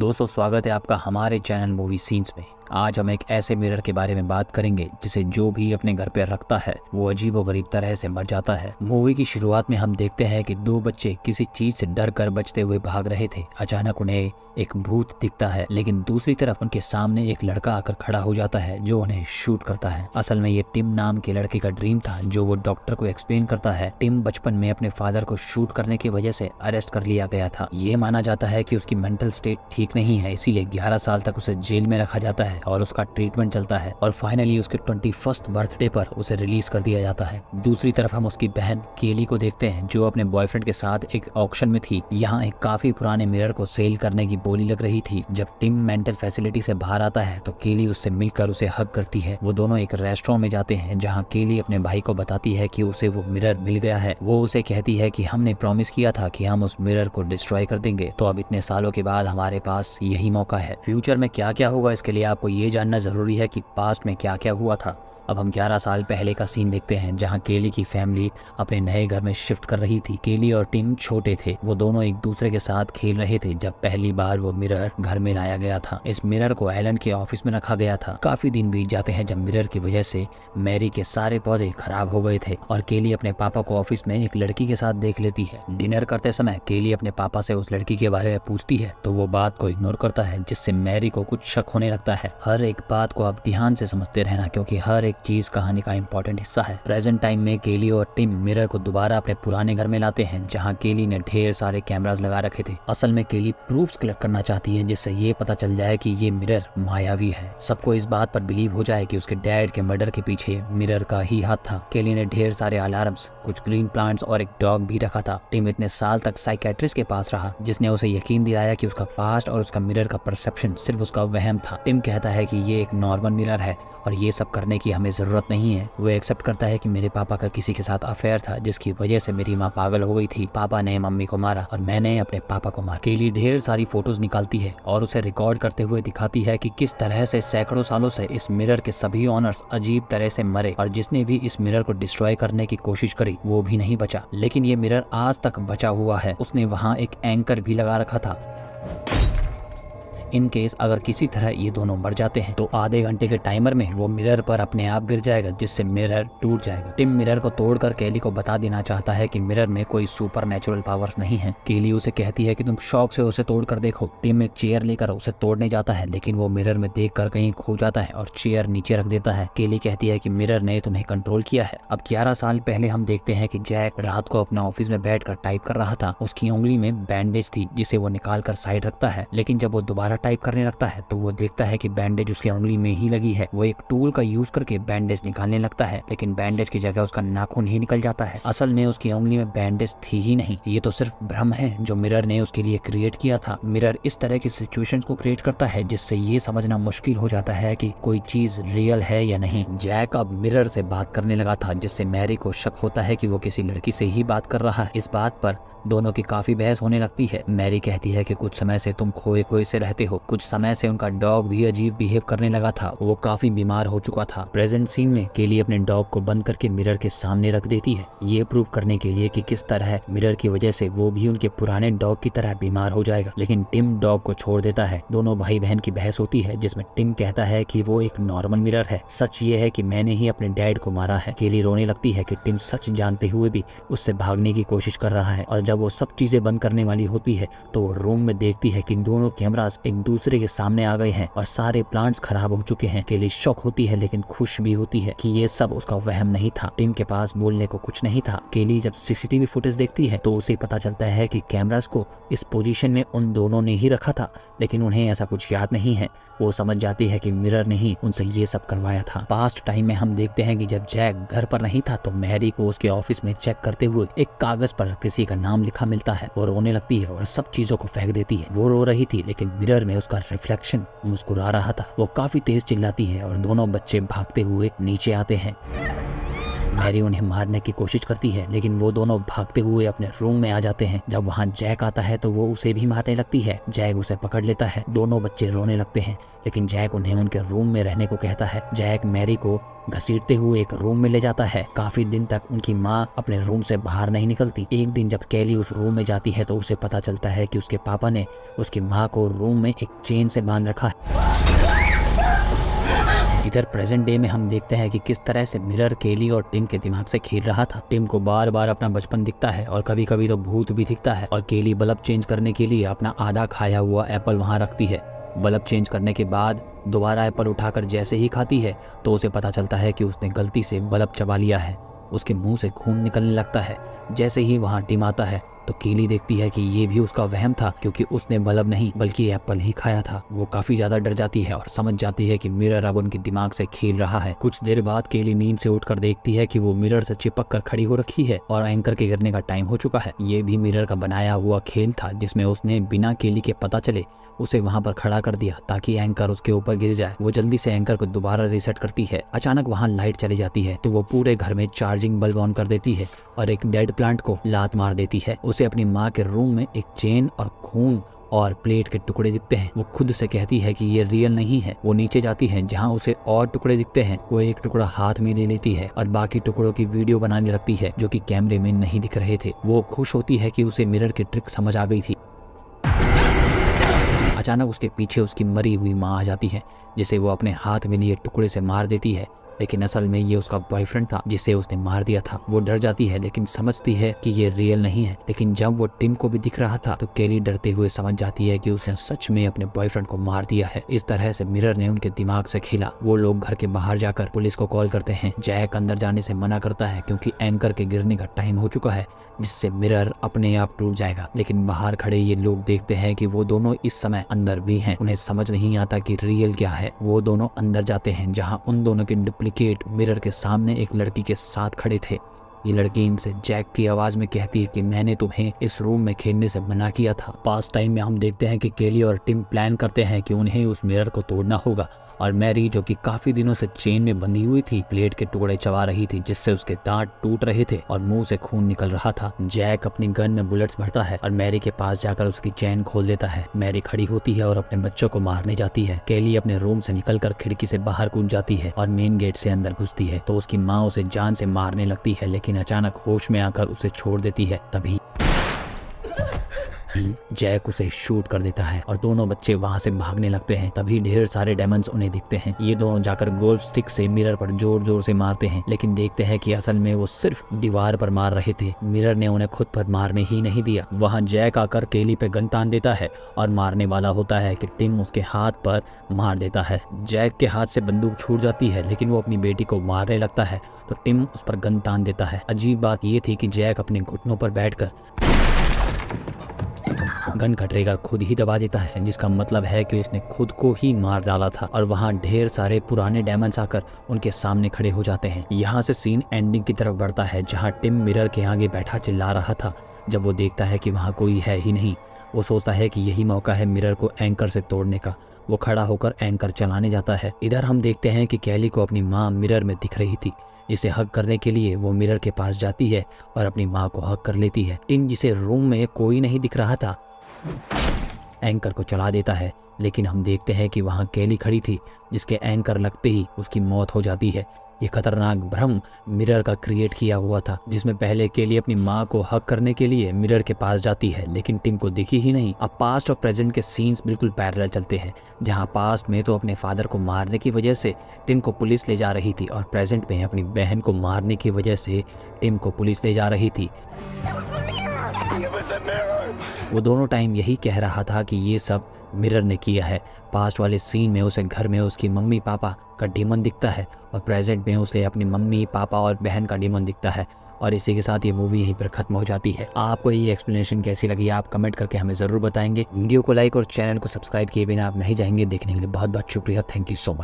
दोस्तों, स्वागत है आपका हमारे चैनल मूवी सीन्स में। आज हम एक ऐसे मिरर के बारे में बात करेंगे जिसे जो भी अपने घर पे रखता है वो अजीबोगरीब तरह से मर जाता है। मूवी की शुरुआत में हम देखते हैं कि दो बच्चे किसी चीज से डर कर बचते हुए भाग रहे थे। अचानक उन्हें एक भूत दिखता है, लेकिन दूसरी तरफ उनके सामने एक लड़का आकर खड़ा हो जाता है जो उन्हें शूट करता है। असल में ये टिम नाम के लड़के का ड्रीम था जो वो डॉक्टर को एक्सप्लेन करता है। टिम बचपन में अपने फादर को शूट करने की वजह से अरेस्ट कर लिया गया था। ये माना जाता है कि उसकी मेंटल स्टेट ठीक नहीं है, इसीलिए 11 साल तक उसे जेल में रखा जाता है और उसका ट्रीटमेंट चलता है और फाइनली उसके 21st बर्थडे पर उसे रिलीज कर दिया जाता है। दूसरी तरफ हम उसकी बहन केली को देखते हैं जो अपने बॉयफ्रेंड के साथ एक ऑक्शन में थी। यहाँ एक काफी पुराने मिरर को सेल करने की बोली लग रही थी। जब टिम मेंटल फैसिलिटी से बाहर आता है तो केली उससे मिलकर उसे हग करती है। वो दोनों एक रेस्टोरेंट में जाते हैं जहाँ केली अपने भाई को बताती है कि उसे वो मिरर मिल गया है। वो उसे कहती है कि हमने प्रॉमिस किया था कि हम उस मिरर को डिस्ट्रॉय कर देंगे, तो अब इतने सालों के बाद हमारे पास यही मौका है। फ्यूचर में क्या क्या होगा इसके लिए आपको ये जानना जरूरी है कि पास्ट में क्या क्या हुआ था। अब हम 11 साल पहले का सीन देखते हैं जहां केली की फैमिली अपने नए घर में शिफ्ट कर रही थी। केली और टिम छोटे थे। वो दोनों एक दूसरे के साथ खेल रहे थे जब पहली बार वो मिरर घर में लाया गया था। इस मिरर को एलन के ऑफिस में रखा गया था। काफी दिन बीत जाते हैं जब मिरर की वजह से मैरी के सारे पौधे खराब हो गए थे और केली अपने पापा को ऑफिस में एक लड़की के साथ देख लेती है। डिनर करते समय केली अपने पापा से उस लड़की के बारे में पूछती है तो वो बात को इग्नोर करता है, जिससे मैरी को कुछ शक होने लगता है। हर एक बात को आप ध्यान से समझते रहना क्योंकि हर एक चीज कहानी का इंपॉर्टेंट हिस्सा है। प्रेजेंट टाइम में केली और टिम मिरर को दोबारा अपने पुराने घर में लाते हैं जहां केली ने ढेर सारे कैमरास लगा रखे थे। असल में केली प्रूफ्स कलेक्ट करना चाहती है जिससे ये पता चल जाए कि ये मिरर मायावी है। सबको इस बात पर बिलीव हो जाए कि उसके डैड के मर्डर के पीछे मिरर का ही हाथ था। केली ने ढेर सारे अलार्म्स, कुछ ग्रीन प्लांट्स और एक डॉग भी रखा था। टिम इतने साल तक साइकेट्रिस्ट के पास रहा जिसने उसे यकीन दिलाया कि उसका पास्ट और उसका मिरर का परसेप्शन सिर्फ उसका वहम था। टिम कहता है कि ये एक नॉर्मल मिरर है और ये सब करने की हमें जरूरत नहीं है। वो एक्सेप्ट करता है कि मेरे पापा का किसी के साथ अफेयर था जिसकी वजह से मेरी माँ पागल हो गई थी। पापा ने मम्मी को मारा और मैंने अपने पापा को मारा। केली ढेर सारी फोटोज निकालती है और उसे रिकॉर्ड करते हुए दिखाती है कि किस तरह से सैकड़ों सालों से इस मिरर के सभी ऑनर्स अजीब तरह से मरे और जिसने भी इस मिरर को डिस्ट्रॉय करने की कोशिश करी वो भी नहीं बचा। लेकिन ये मिरर आज तक बचा हुआ है। उसने वहाँ एक एंकर भी लगा रखा था। इन केस अगर किसी तरह ये दोनों मर जाते हैं तो आधे घंटे के टाइमर में वो मिरर पर अपने आप गिर जाएगा जिससे मिरर टूट जाएगा। टिम मिरर को तोड़कर केली को बता देना चाहता है कि मिरर में कोई सुपर नेचुरल पावर्स नहीं है। केली उसे कहती है कि तुम शौक से उसे तोड़ कर देखो। टिम एक चेयर लेकर उसे तोड़ने जाता है लेकिन वो मिरर में देखकर कहीं खो जाता है और चेयर नीचे रख देता है। केली कहती है कि मिरर ने तुम्हें कंट्रोल किया है। अब 11 साल पहले हम देखते हैं कि जैक रात को अपना ऑफिस में बैठकर टाइप कर रहा था। उसकी उंगली में बैंडेज थी जिसे वो निकाल कर साइड रखता है, लेकिन जब वो दोबारा टाइप करने लगता है तो वो देखता है कि बैंडेज उसकी उंगली में ही लगी है। वो एक टूल का यूज करके बैंडेज निकालने लगता है लेकिन बैंडेज की जगह उसका नाखून ही निकल जाता है। असल में उसकी उंगली में बैंडेज थी ही नहीं। ये तो सिर्फ भ्रम है जो मिरर ने उसके लिए क्रिएट किया था। मिरर इस तरह की सिचुएशंस को क्रिएट करता है जिससे ये समझना मुश्किल हो जाता है कि कोई चीज रियल है या नहीं। जैक अब मिरर से बात करने लगा था जिससे मैरी को शक होता है कि वो किसी लड़की से ही बात कर रहा है। इस बात पर दोनों की काफी बहस होने लगती है। मैरी कहती है कि कुछ समय से तुम खोए खोए से रहते हो। कुछ समय से उनका डॉग भी अजीब बिहेव करने लगा था। वो काफी बीमार हो चुका था। प्रेजेंट सीन में केली अपने डॉग को बंद करके मिरर के सामने रख देती है, ये प्रूव करने के लिए कि किस तरह मिरर की वजह से वो भी उनके पुराने डॉग की तरह बीमार हो जाएगा। लेकिन टिम डॉग को छोड़ देता है। दोनों भाई बहन की बहस होती है जिसमें टिम कहता है कि वो एक नॉर्मल मिरर है। सच ये है कि मैंने ही अपने डैड को मारा है। केली रोने लगती है कि टिम सच जानते हुए भी उससे भागने की कोशिश कर रहा है और जब वो सब चीजें बंद करने वाली होती है तो वो रूम में देखती है कि दोनों कैमरास एक दूसरे के सामने आ गए हैं और सारे प्लांट्स खराब हो चुके हैं। केली शॉक होती है लेकिन खुश भी होती है कि ये सब उसका वहम नहीं था। टिम के पास बोलने को कुछ नहीं था। केली जब सीसीटीवी फुटेज देखती है तो उसे पता चलता है कि कैमरास को इस पोजीशन में उन दोनों ने ही रखा था, लेकिन उन्हें ऐसा कुछ याद नहीं है। वो समझ जाती है कि मिरर ने ही उनसे ये सब करवाया था। पास्ट टाइम में हम देखते हैं कि जब जैक घर पर नहीं था तो मैरी को उसके ऑफिस में चेक करते हुए एक कागज पर किसी का नाम लिखा मिलता है। वो रोने लगती है और सब चीजों को फेंक देती है। वो रो रही थी लेकिन मिरर में उसका रिफ्लेक्शन मुस्कुरा रहा था। वो काफी तेज चिल्लाती है और दोनों बच्चे भागते हुए नीचे आते हैं। मैरी उन्हें मारने की कोशिश करती है, लेकिन वो दोनों भागते हुए अपने रूम में आ जाते हैं। जब वहाँ जैक आता है तो वो उसे भी मारने लगती है। जैक उसे पकड़ लेता है। दोनों बच्चे रोने लगते हैं, लेकिन जैक उन्हें उनके रूम में रहने को कहता है। जैक मैरी को घसीटते हुए एक रूम में ले जाता है। काफी दिन तक उनकी माँ अपने रूम से बाहर नहीं निकलती। एक दिन जब कैली उस रूम में जाती है तो उसे पता चलता है कि उसके पापा ने उसकी माँ को रूम में एक चेन से बांध रखा है। इधर प्रेजेंट डे में हम देखते हैं कि किस तरह से मिरर केली और टिम के दिमाग से खेल रहा था। टिम को बार बार अपना बचपन दिखता है और कभी कभी तो भूत भी दिखता है, और केली बल्ब चेंज करने के लिए अपना आधा खाया हुआ एप्पल वहाँ रखती है। बल्ब चेंज करने के बाद दोबारा एप्पल उठाकर जैसे ही खाती है तो उसे पता चलता है कि उसने गलती से बल्ब चबा लिया है। उसके मुंह से खून निकलने लगता है। जैसे ही वहाँ टिम आता है तो केली देखती है कि ये भी उसका वहम था, क्योंकि उसने बल्ब नहीं बल्कि एप्पल ही खाया था। वो काफी ज्यादा डर जाती है और समझ जाती है कि मिरर अब उनके दिमाग से खेल रहा है। कुछ देर बाद केली नींद से उठकर देखती है कि वो मिरर से चिपक कर खड़ी हो रखी है और एंकर के गिरने का टाइम हो चुका है। ये भी मिरर का बनाया हुआ खेल था, जिसमें उसने बिना केली के पता चले उसे वहां पर खड़ा कर दिया ताकि एंकर उसके ऊपर गिर जाए। वो जल्दी से एंकर को दोबारा रीसेट करती है। अचानक वहां लाइट चली जाती है तो वो पूरे घर में चार्जिंग बल्ब ऑन कर देती है और एक डेड प्लांट को लात मार देती है। उसे अपनी माँ के रूम में एक चेन और खून और प्लेट के टुकड़े दिखते हैं। वो खुद से कहती है कि ये रियल नहीं है। वो नीचे जाती है जहाँ उसे और टुकड़े दिखते हैं। वो एक टुकड़ा हाथ में ले लेती है और बाकी टुकड़ों की वीडियो बनाने लगती है जो कि कैमरे में नहीं दिख रहे थे। वो खुश होती है कि उसे मिरर की ट्रिक समझ आ गई थी। अचानक उसके पीछे उसकी मरी हुई माँ आ जाती है, जिसे वो अपने हाथ में लिए टुकड़े से मार देती है, लेकिन असल में ये उसका बॉयफ्रेंड था जिसे उसने मार दिया था। वो डर जाती है लेकिन समझती है कि ये रियल नहीं है। लेकिन जब वो टिम को भी दिख रहा था तो केली डरते हुए समझ जाती है कि उसने सच में अपने बॉयफ्रेंड को मार दिया है। इस तरह से मिरर ने उनके दिमाग से खेला। वो लोग घर के बाहर जाकर पुलिस को कॉल करते हैं। जैक अंदर जाने से मना करता है क्योंकि एंकर के गिरने का टाइम हो चुका है, जिससे मिरर अपने आप टूट जाएगा। लेकिन बाहर खड़े ये लोग देखते हैं कि वो दोनों इस समय अंदर भी हैं। उन्हें समझ नहीं आता कि रियल क्या है। वो दोनों अंदर जाते हैं जहां उन दोनों के डुप्लीकेट मिरर के सामने एक लड़की के साथ खड़े थे। ये लड़की इनसे जैक की आवाज में कहती है कि मैंने तुम्हें इस रूम में खेलने से मना किया था। पास्ट टाइम में हम देखते हैं कि केली और टिम प्लान करते हैं कि उन्हें उस मिरर को तोड़ना होगा, और मैरी जो कि काफी दिनों से चेन में बंधी हुई थी प्लेट के टुकड़े चबा रही थी, जिससे उसके दांत टूट रहे थे और मुंह से खून निकल रहा था। जैक अपनी गन में बुलेट्स भरता है और मैरी के पास जाकर उसकी चेन खोल देता है। मैरी खड़ी होती है और अपने बच्चों को मारने जाती है। केली अपने रूम से निकलकर खिड़की से बाहर कूद जाती है और मेन गेट से अंदर घुसती है तो उसकी माँ उसे जान से मारने लगती है, लेकिन अचानक होश में आकर उसे छोड़ देती है। तभी जैक उसे शूट कर देता है और दोनों बच्चे वहां से भागने लगते हैं। तभी ढेर सारे डायमंड्स उन्हें दिखते हैं। ये दोनों जाकर गोल्फ स्टिक से मिरर पर जोर जोर से मारते हैं, लेकिन देखते हैं कि असल में वो सिर्फ दीवार पर मार रहे थे। मिरर ने उन्हें खुद पर मारने ही नहीं दिया। वहां जैक आकर केली पे गन तान देता है और मारने वाला होता है कि टिम उसके हाथ पर मार देता है। जैक के हाथ से बंदूक छूट जाती है, लेकिन वो अपनी बेटी को मारने लगता है तो टिम उस पर गन तान देता है। अजीब बात ये थी कि जैक अपने घुटनों पर बैठकर गन का ट्रिगर खुद ही दबा देता है, जिसका मतलब है कि उसने खुद को ही मार डाला था। और वहाँ ढेर सारे पुराने डायमंड्स आकर उनके सामने खड़े हो जाते हैं। यहाँ से सीन एंडिंग की तरफ बढ़ता है, जहाँ टिम मिरर के आगे बैठा चिल्ला रहा था। जब वो देखता है कि वहाँ कोई है ही नहीं, वो सोचता है कि यही मौका है मिरर को एंकर से तोड़ने का। वो खड़ा होकर एंकर चलाने जाता है। इधर हम देखते हैं कि कैली को अपनी माँ मिरर में दिख रही थी, जिसे हग करने के लिए वो मिरर के पास जाती है और अपनी माँ को हग कर लेती है। टिम, जिसे रूम में कोई नहीं दिख रहा था, एंकर को चला देता है, लेकिन हम देखते हैं कि वहाँ केली खड़ी थी, जिसके एंकर लगते ही उसकी मौत हो जाती है। ये खतरनाक भ्रम मिरर का क्रिएट किया हुआ था, जिसमें पहले केली अपनी माँ को हक करने के लिए मिरर के पास जाती है, लेकिन टिम को दिखी ही नहीं। अब पास्ट और प्रेजेंट के सीन्स बिल्कुल पैरेलल चलते हैं, जहाँ पास्ट में तो अपने फादर को मारने की वजह से टिम को पुलिस ले जा रही थी, और प्रेजेंट में अपनी बहन को मारने की वजह से टिम को पुलिस ले जा रही थी। वो दोनों टाइम यही कह रहा था कि ये सब मिरर ने किया है। पास्ट वाले सीन में उसे घर में उसकी मम्मी पापा का डेमन दिखता है, और प्रेजेंट में उसे अपनी मम्मी पापा और बहन का डेमन दिखता है। और इसी के साथ ये मूवी यहीं पर खत्म हो जाती है। आपको ये एक्सप्लेनेशन कैसी लगी आप कमेंट करके हमें ज़रूर बताएंगे। वीडियो को लाइक और चैनल को सब्सक्राइब किए बिना आप नहीं जाएंगे। देखने के लिए बहुत बहुत शुक्रिया। Thank you so much.